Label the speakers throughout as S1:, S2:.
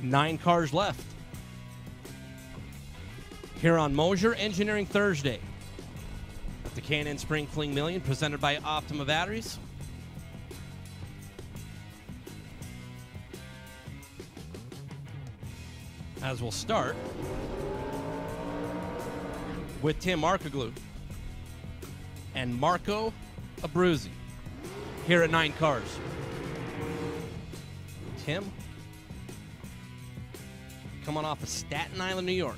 S1: 9 cars left. Here on Moser Engineering Thursday at the K&N Spring Fling Million, presented by Optima Batteries. As we'll start with Tim Markoglu and Marco Abruzzi here at 9 cars. Tim coming off of Staten Island, New York.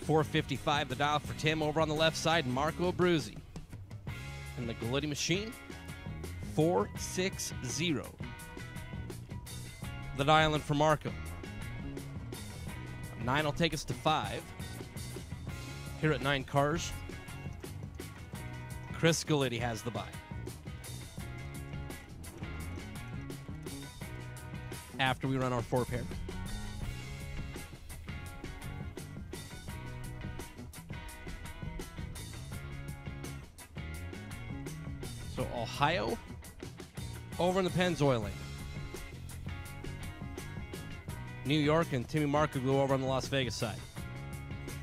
S1: 455 the dial for Tim over on the left side, and Marco Abruzzi in the Gulitti machine. 460 the dial in for Marco. 9 will take us to 5. Here at 9 cars, Kris Gulitti has the bye. After we run our 4 pair. So Ohio over in the Pennzoil lane. New York and Timmy Markoglu over on the Las Vegas side.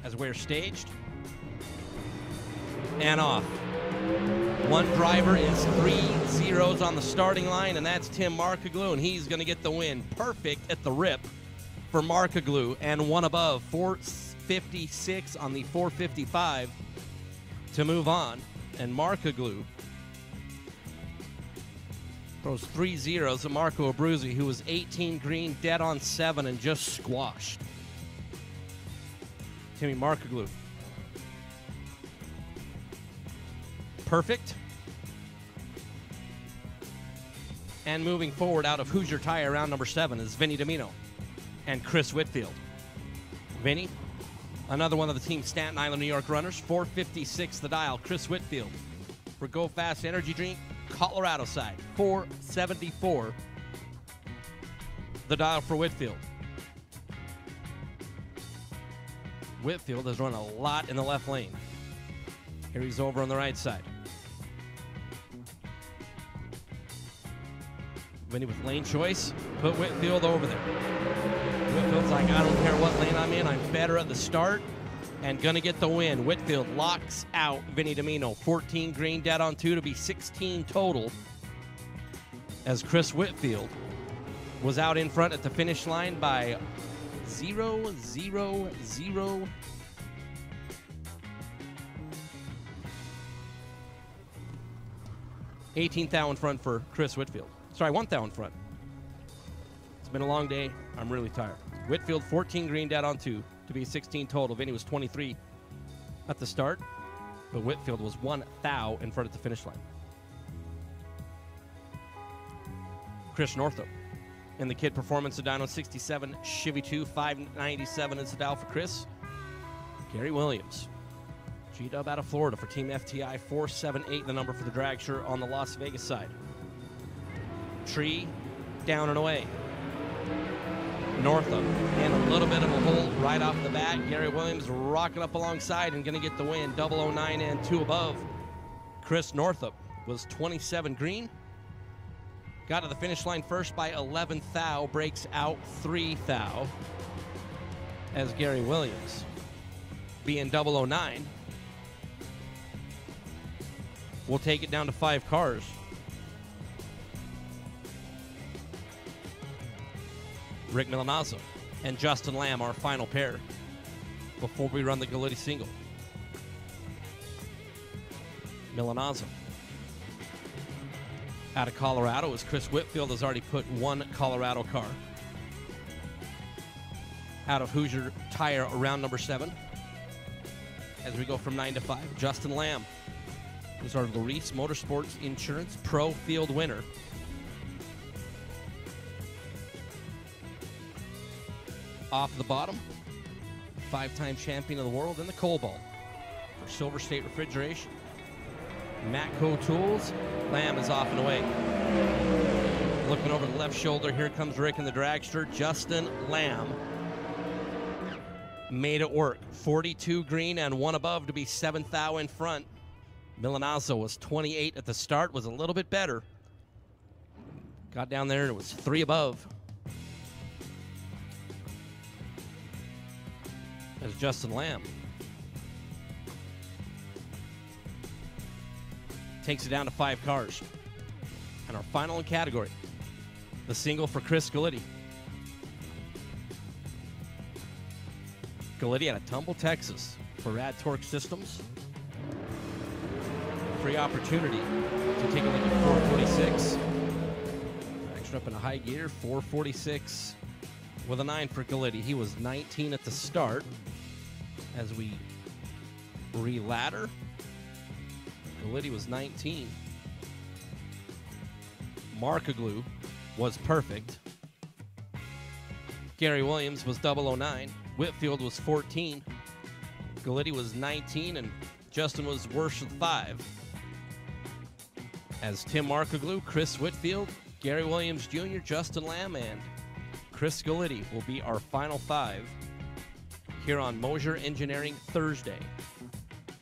S1: As we're staged and off. One driver is 3 zeros on the starting line, and that's Tim Markoglu, and he's going to get the win. Perfect at the rip for Markoglu, and one above, 456 on the 455 to move on. And Markoglu throws 3 zeros at Marco Abruzzi, who was 18 green, dead on 7, and just squashed Timmy Markoglu. Perfect. And moving forward out of Hoosier Tire, round number 7, is Vinny DiMino and Kris Whitfield. Vinny, another one of the team Staten Island, New York runners. 456 the dial. Kris Whitfield for Go Fast Energy Drink, Colorado side. 474 the dial for Whitfield. Whitfield has run a lot in the left lane. Here he's over on the right side. Vinny with lane choice, put Whitfield over there. Whitfield's like, I don't care what lane I'm in, I'm better at the start and gonna get the win. Whitfield locks out Vinny DiMino. 14 green, dead on 2 to be 16 total, as Kris Whitfield was out in front at the finish line by 0.000. 18th thou in front for Kris Whitfield. Sorry, 1 thou in front. It's been a long day. I'm really tired. Whitfield, 14 green, dead on 2 to be 16 total. Vinny was 23 at the start, but Whitfield was 1 thou in front at the finish line. Chris Northup in the Kid Performance Sedano 67 Chevy 2, 597 is the dial for Chris. Gary Williams, G-Dub out of Florida for Team FTI, 478 the number for the drag shirt on the Las Vegas side. Tree down and away. Northup and a little bit of a hold right off the bat. Gary Williams rocking up alongside and going to get the win. 009 and 2 above. Chris Northup was 27 green. Got to the finish line first by 11 thou. Breaks out 3 thou. As Gary Williams, being 009, will take it down to 5 cars. Rick Milinazzo and Justin Lamb, our final pair before we run the Gulitti single. Milinazzo out of Colorado, as Kris Whitfield has already put 1 Colorado car. Out of Hoosier Tire, round number 7. As we go from 9 to 5, Justin Lamb is our Larice Motorsports Insurance Pro Field winner. Off the bottom, 5-time champion of the world in the Coal Ball for Silver State Refrigeration. Matco Tools. Lamb is off and away. Looking over the left shoulder, here comes Rick in the dragster. Justin Lamb made it work. 42 green and 1 above to be 7th thou in front. Milinazzo was 28 at the start, was a little bit better. Got down there and it was 3 above. as Justin Lamb takes it down to 5 cars. And our final category, the single for Kris Gulitti. Gulitti out of Tumble, Texas for Rad Torque Systems. Free opportunity to take a look at 446. Extra up in a high gear, 446 with a 9 for Gulitti. He was 19 at the start. As we re-ladder, Gulitti was 19. Markoglu was perfect. Gary Williams was 009. Whitfield was 14. Gulitti was 19, and Justin was worse with 5. As Tim Markoglu, Kris Whitfield, Gary Williams Jr., Justin Lamb, and Kris Gulitti will be our final 5 here on Moser Engineering Thursday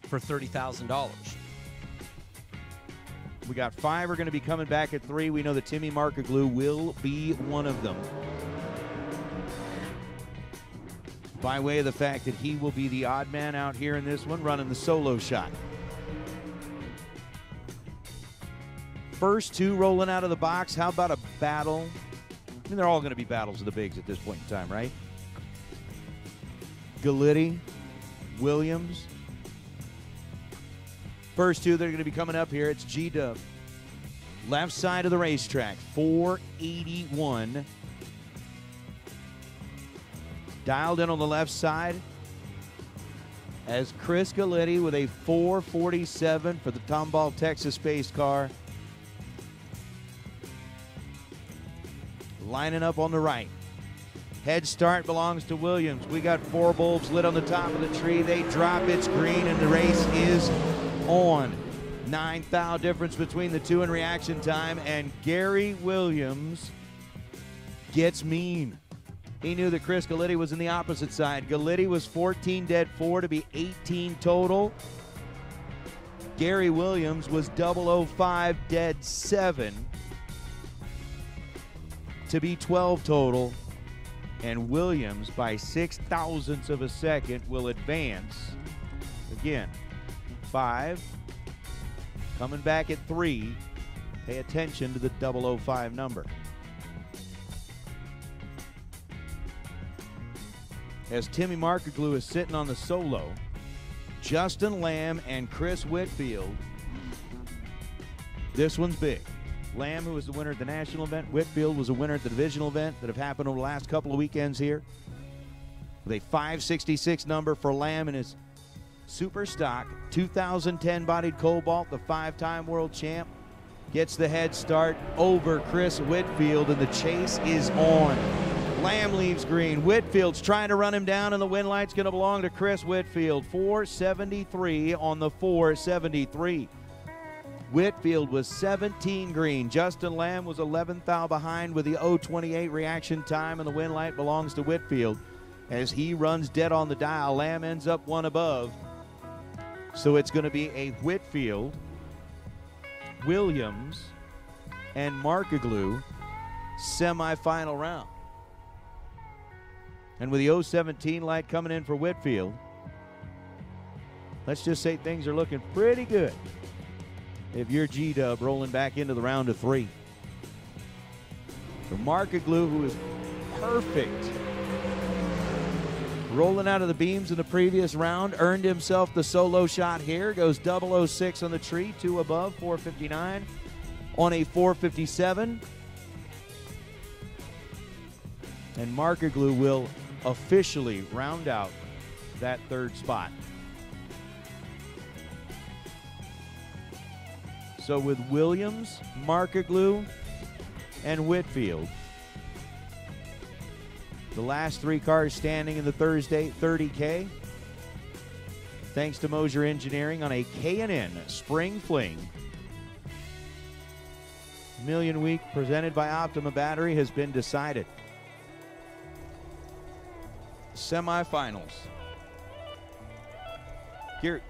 S1: for $30,000.
S2: We got 5 are going to be coming back at 3. We know that Timmy Markoglu will be one of them, by way of the fact that he will be the odd man out here in this one, running the solo shot. First 2 rolling out of the box. How about a battle? I mean, they're all going to be battles of the bigs at this point in time, right? Gulitti, Williams. First 2 that are going to be coming up here, it's G-Dub. Left side of the racetrack, 481. Dialed in on the left side as Kris Gulitti with a 447 for the Tomball, Texas-based car. Lining up on the right. Head start belongs to Williams. We got 4 bulbs lit on the top of the tree. They drop, it's green, and the race is on. 9 thou difference between the 2 in reaction time, and Gary Williams gets mean. He knew that Kris Gulitti was in the opposite side. Gulitti was 14 dead 4 to be 18 total. Gary Williams was 005 dead 7 to be 12 total. And Williams, by 0.006 of a second, will advance. Again, 5. Coming back at 3. Pay attention to the 005 number. As Timmy Markoglu is sitting on the solo, Justin Lamb and Kris Whitfield. This one's big. Lamb, who was the winner at the national event. Whitfield was a winner at the divisional event that have happened over the last couple of weekends here. With a 566 number for Lamb in his super stock 2010 bodied Cobalt, the 5-time world champ. Gets the head start over Kris Whitfield, and the chase is on. Lamb leaves green. Whitfield's trying to run him down, and the win light's going to belong to Kris Whitfield. 473 on the 473. Whitfield was 17 green. Justin Lamb was 11 thou behind with the 028 reaction time, and the win light belongs to Whitfield. As he runs dead on the dial, Lamb ends up 1 above. So it's going to be a Whitfield, Williams, and Markoglu semifinal round. And with the 017 light coming in for Whitfield, let's just say things are looking pretty good if you're G-Dub rolling back into the round of 3. For Markoglu, who is perfect, rolling out of the beams in the previous round, earned himself the solo shot here. Goes 006 on the tree, 2 above, 459 on a 457. And Markoglu will officially round out that 3rd spot. So with Williams, Markoglu, and Whitfield, the last 3 cars standing in the Thursday 30K. Thanks to Moser Engineering on a K&N Spring Fling Million Week presented by Optima Battery has been decided. Semifinals. Here.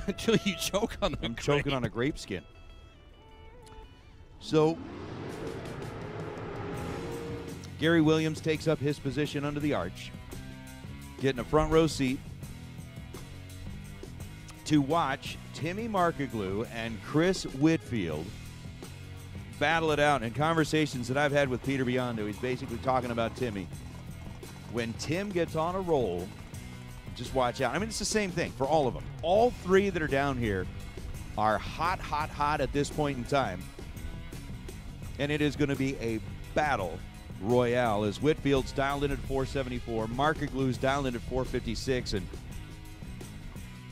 S1: Until you choke on the
S2: I'm
S1: grape.
S2: choking on a grape skin. So Gary Williams takes up his position under the arch, getting a front row seat to watch Timmy Markoglu and Kris Whitfield battle it out. In conversations that I've had with Peter Biondo, he's basically talking about Timmy. When Tim gets on a roll, just watch out. I mean, it's the same thing for all of them. All three that are down here are hot, hot, hot at this point in time. And it is going to be a battle royale as Whitfield's dialed in at 474, Markoglu's dialed in at 456, and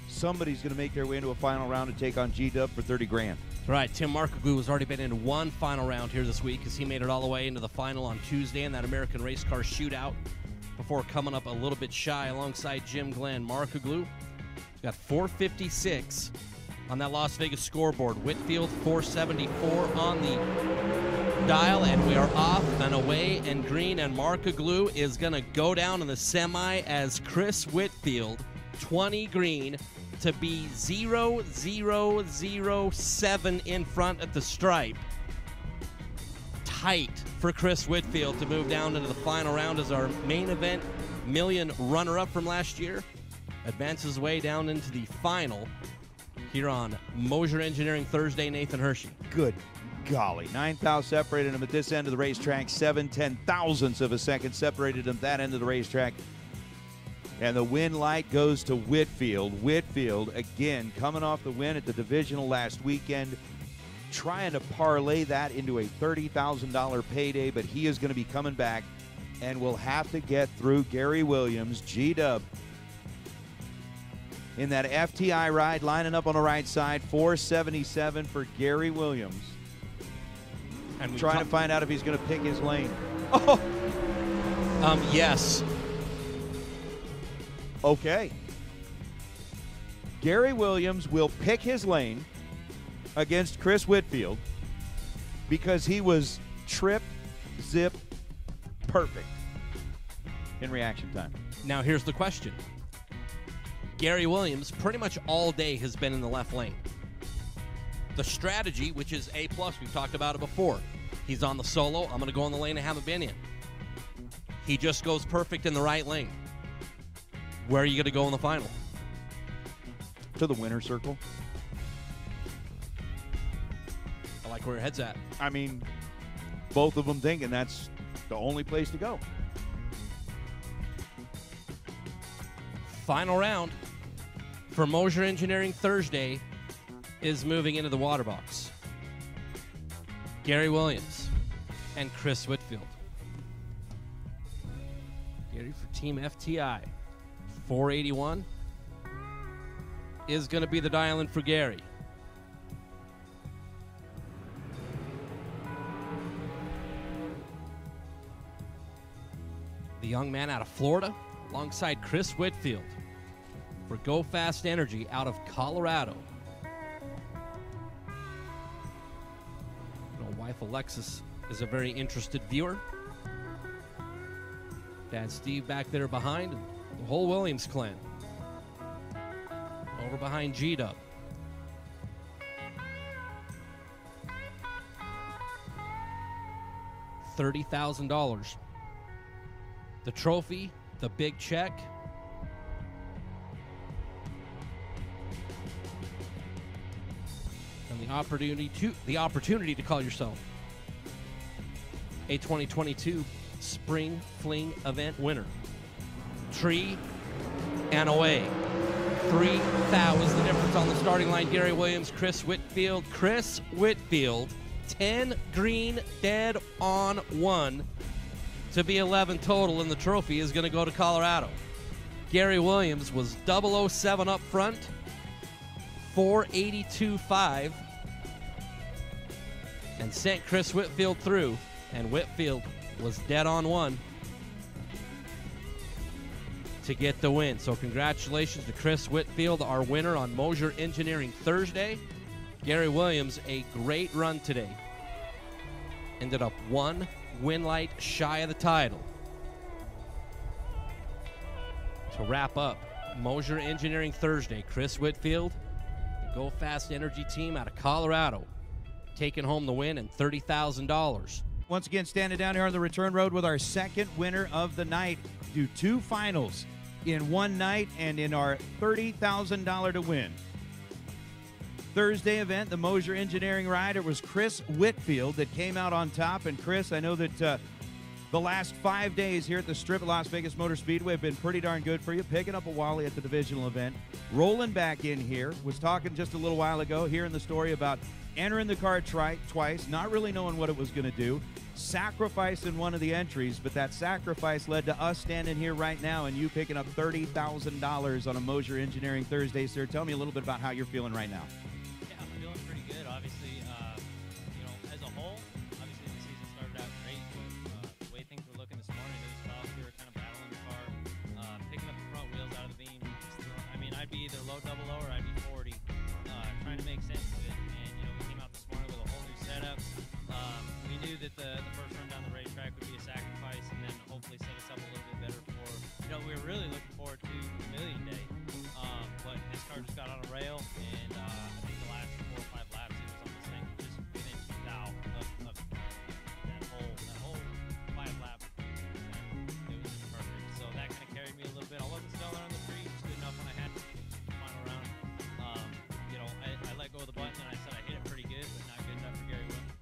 S2: somebody's going to make their way into a final round and take on G-Dub for 30 grand.
S1: That's right. Tim Markoglu has already been in one final round here this week as he made it all the way into the final on Tuesday in that American Race Car Shootout before coming up a little bit shy alongside Jim Glenn. Markoglu got 456 on that Las Vegas scoreboard. Whitfield 474 on the dial, and we are off and away and green, and Markoglu is going to go down in the semi as Kris Whitfield, 20 green, to be 0-0-0-7 in front at the stripe. Tight for Kris Whitfield to move down into the final round as our main event million runner-up from last year advances way down into the final here on Moser Engineering Thursday. Nathan Hershey.
S2: Good golly. 9,000 separated him at this end of the racetrack. 7/10,000ths of a second separated him at that end of the racetrack. And the win light goes to Whitfield. Whitfield, again, coming off the win at the divisional last weekend, trying to parlay that into a $30,000 payday, but he is going to be coming back and will have to get through Gary Williams, G-Dub, in that FTI ride, lining up on the right side. 477 for Gary Williams. And trying to find out if he's going to pick his lane. Oh!
S1: Yes.
S2: Okay. Gary Williams will pick his lane against Kris Whitfield because he was trip, zip, perfect in reaction time.
S1: Now here's the question. Gary Williams pretty much all day has been in the left lane. The strategy, which is A+, we've talked about it before. He's on the solo. I'm going to go in the lane I haven't been in. He just goes perfect in the right lane. Where are you going to go in the final?
S2: To the winner's circle.
S1: I like where your head's at.
S2: I mean, both of them thinking that's the only place to go.
S1: Final round for Moser Engineering Thursday is moving into the water box. Gary Williams and Kris Whitfield. Gary for Team FTI. 481 is going to be the dial-in for Gary. The young man out of Florida alongside Kris Whitfield for Go Fast Energy out of Colorado. My wife Alexis is a very interested viewer. Dad Steve back there behind, and the whole Williams clan over behind G-Dub. $30,000. The trophy, the big check. And the opportunity to call yourself a 2022 Spring Fling event winner. Tree and away. 3,000 was the difference on the starting line. Gary Williams, Kris Whitfield. Kris Whitfield, 10 green, dead on 1 to be 11 total, and the trophy is going to go to Colorado. Gary Williams was 007 up front, 482.5, and sent Kris Whitfield through, and Whitfield was dead on 1 to get the win. So congratulations to Kris Whitfield, our winner on Moser Engineering Thursday. Gary Williams, a great run today. Ended up 1 win light shy of the title. To wrap up Moser Engineering Thursday, Kris Whitfield, the Go Fast Energy team out of Colorado, taking home the win and $30,000
S2: Once again, standing down here on the return road with our second winner of the night. Do 2 finals in one night and in our $30,000 to win. Thursday event, the Moser Engineering Ride. It was Kris Whitfield that came out on top. And Kris, I know that the last 5 days here at the Strip at Las Vegas Motor Speedway have been pretty darn good for you. Picking up a Wally at the divisional event, rolling back in here. Was talking just a little while ago, hearing the story about entering the car twice, not really knowing what it was going to do, sacrificing one of the entries, but that sacrifice led to us standing here right now and you picking up $30,000 on a Moser Engineering Thursday, sir. Tell me a little bit about how you're feeling right now.
S3: Yeah, I'm feeling pretty good. Obviously, you know, as a whole, obviously the season started out great, but the way things were looking this morning, it was tough. We were kind of battling the car, picking up the front wheels out of the beam. I mean, I'd be either low double O or I'd be 40, trying to make sense of it. And, you know, we came out this morning with a whole new setup. We knew that the first run down the racetrack would be a sacrifice and then hopefully set us up a little bit better for, you know, we were really looking forward to Million Day. But this car just got on a rail, and I think the last 4 or 5 laps he was on this thing just within 2 thou of that whole 5 lap. It was just perfect. So that kind of carried me a little bit. I wasn't stellar on the street, just good enough when I had to final round. You know, I let go of the button and I said I hit it pretty good, but not good enough for Gary Williams.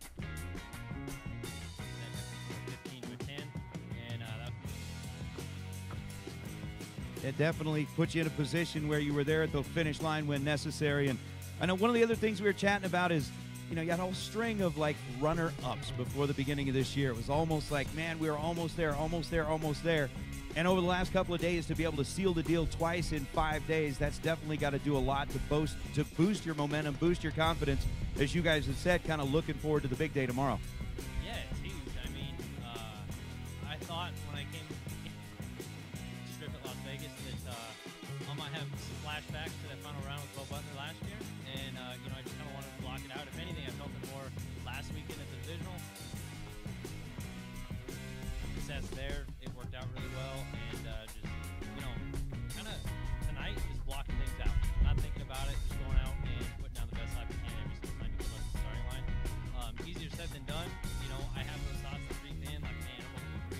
S2: It definitely put you in a position where you were there at the finish line when necessary. And I know one of the other things we were chatting about is, you know, you had a whole string of like runner-ups before the beginning of this year. It was almost like, man, we were almost there, almost there, almost there. And over the last couple of days to be able to seal the deal twice in 5 days, that's definitely got to do a lot to boost your momentum, boost your confidence, as you guys have said, kind of looking forward to the big day tomorrow.
S3: Yeah, it's huge. I mean, I thought when I came to Strip at Las Vegas that I might have some flashbacks to that final round with Bo Butler last year, and you know, I just kind of wanted to block it out. If anything, I felt it more last weekend at the divisional. Success there, it worked out really well, and just, you know, kind of tonight, just blocking things out, not thinking about it, just going out and putting down the best lap I can every single time you come up to the starting line. Easier said than done. You know, I have those thoughts to creep in, like, man, I'm over 3.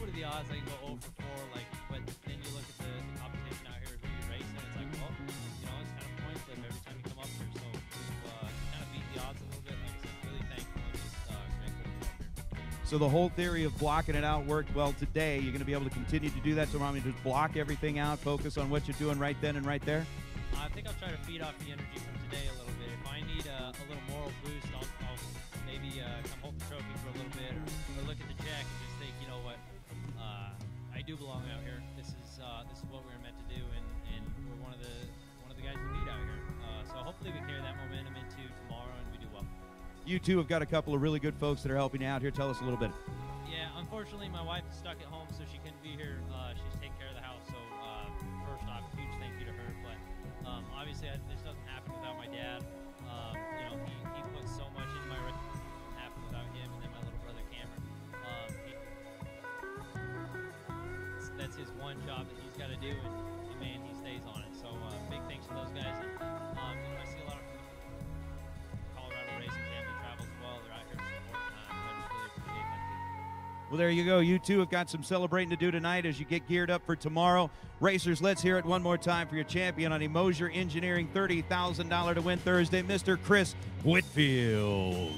S3: What are the odds I can go 0 for 4? Like, but then you look at the competition out here, who you're racing, it's like, well, you know, it's kind of point flip every time you come up here. So we've kind of beat the odds a little bit. Like I said, really thankful and just grateful to be up here.
S2: So the whole theory of blocking it out worked well today. You're going to be able to continue to do that tomorrow. I mean, just block everything out, focus on what you're doing right then and right there.
S3: I think I'll try to feed off the energy from today a little bit. If I need a little moral boost, I'll maybe come hold the trophy for a little bit, or look at the jack and just think, you know what, I do belong out here. This is what we were meant to do, and we're one of the guys to beat out here. So hopefully we carry that momentum into tomorrow and we do well.
S2: You two have got a couple of really good folks that are helping you out here. Tell us a little bit.
S3: Yeah, unfortunately my wife is stuck at home, so she couldn't be here. She's taking care of the house, so first off, huge thank you to her. But obviously this doesn't happen without my dad. You know, he puts so much into my race. It doesn't happen without him, and then my little brother Cameron. That's his one job that he's got to do, and man, he stays on it. So big thanks to those guys. And you know, I see a lot of Colorado racing family travel as well. They're out here to support, and I just really appreciate that too.
S2: Well, there you go. You two have got some celebrating to do tonight as you get geared up for tomorrow. Racers, let's hear it one more time for your champion on a Moser Engineering $30,000 to win Thursday, Mr. Kris Whitfield.